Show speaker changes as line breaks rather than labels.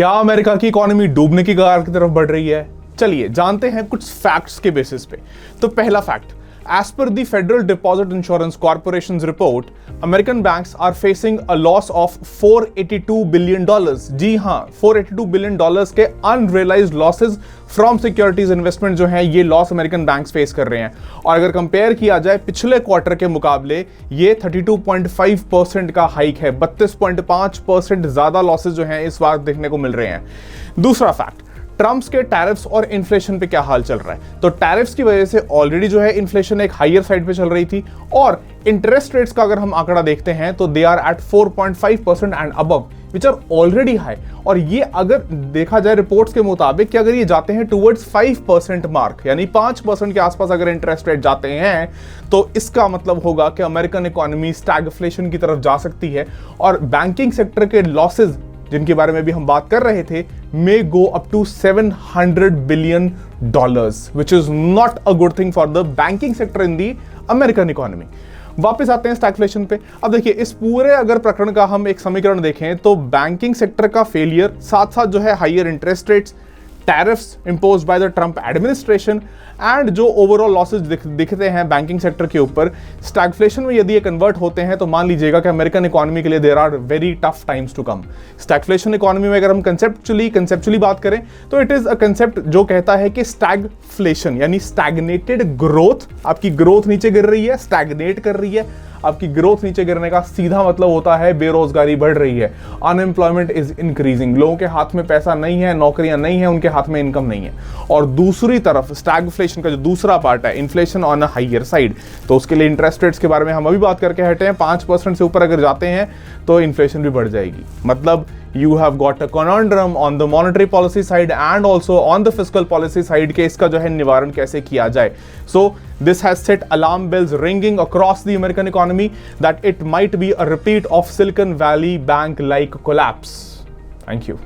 क्या अमेरिका की इकोनॉमी डूबने की कगार की तरफ बढ़ रही है? चलिए जानते हैं कुछ फैक्ट्स के बेसिस पे। तो पहला fact, as per the Federal Deposit Insurance Corporation's report, American banks are facing a loss of $482 billion। जी हाँ, $482 billion के unrealized losses from securities investment जो हैं, ये लॉस अमेरिकन बैंक्स फेस कर रहे हैं। और अगर कंपेयर किया जाए पिछले क्वार्टर के मुकाबले, ये 32.5% का हाइक है। 32.5% ज्यादा लॉसेज जो हैं इस बार देखने को मिल रहे हैं। दूसरा फैक्ट, ट्रम्प्स के टैरिफ्स और इन्फ्लेशन पे क्या हाल चल रहा है। तो टैरिफ्स की वजह से ऑलरेडी जो है इन्फ्लेशन एक हायर साइड पे चल रही थी, और इंटरेस्ट रेट्स का अगर हम आंकड़ा देखते हैं तो they are at 4.5% and above, which are already high. और ये अगर देखा जाए रिपोर्ट्स के मुताबिक कि अगर ये जाते हैं टुवर्ड्स 5% मार्क, यानी 5% के आसपास अगर इंटरेस्ट रेट जाते हैं, तो इसका मतलब होगा कि अमेरिकन इकोनॉमी स्टैगफ्लेशन की तरफ जा सकती है। और बैंकिंग सेक्टर के लॉसेज जिनके बारे में भी हम बात कर रहे थे, may go up to $700 billion, which is not a good thing for the banking sector in the American economy। वापस आते हैं स्टैगफ्लेशन पे। अब देखिए, इस पूरे अगर प्रकरण का हम एक समीकरण देखें तो बैंकिंग सेक्टर का फेलियर, साथ साथ जो है higher interest rates, tariffs imposed by the Trump administration, and जो ओवरऑल लॉसेज दिखते हैं बैंकिंग सेक्टर के ऊपर, स्टैगफ्लेशन में यदि ये कन्वर्ट होते हैं तो मान लीजिएगा कि अमेरिकन इकोनॉमी के लिए there are very tough times to come. Stagflation economy में अगर हम कंसेप्चुअली बात करें तो इट इज अ कंसेप्ट जो कहता है कि स्टैगफ्लेशन यानी स्टैग्नेटेड ग्रोथ, आपकी ग्रोथ नीचे गिर रही है, स्टैग्नेट कर रही है। आपकी ग्रोथ नीचे गिरने का सीधा मतलब होता है बेरोजगारी बढ़ रही है, अनएम्प्लॉयमेंट इज इंक्रीजिंग, लोगों के हाथ में पैसा नहीं है, नौकरियां नहीं है, उनके हाथ में इनकम नहीं है। और दूसरी तरफ स्टैगफ्लेशन का जो दूसरा पार्ट है, inflation on a higher side, तो उसके लिए इंटरेस्ट रेट्स के बारे में हम अभी बात करके हटे हैं। 5% से ऊपर अगर जाते हैं तो इन्फ्लेशन भी बढ़ जाएगी। मतलब you have got a conundrum on the monetary policy side and also on the fiscal policy side के इसका जो है निवारण कैसे किया जाए। So this has set alarm bells ringing across the American economy that it might be a repeat of Silicon Valley Bank like collapse. Thank you.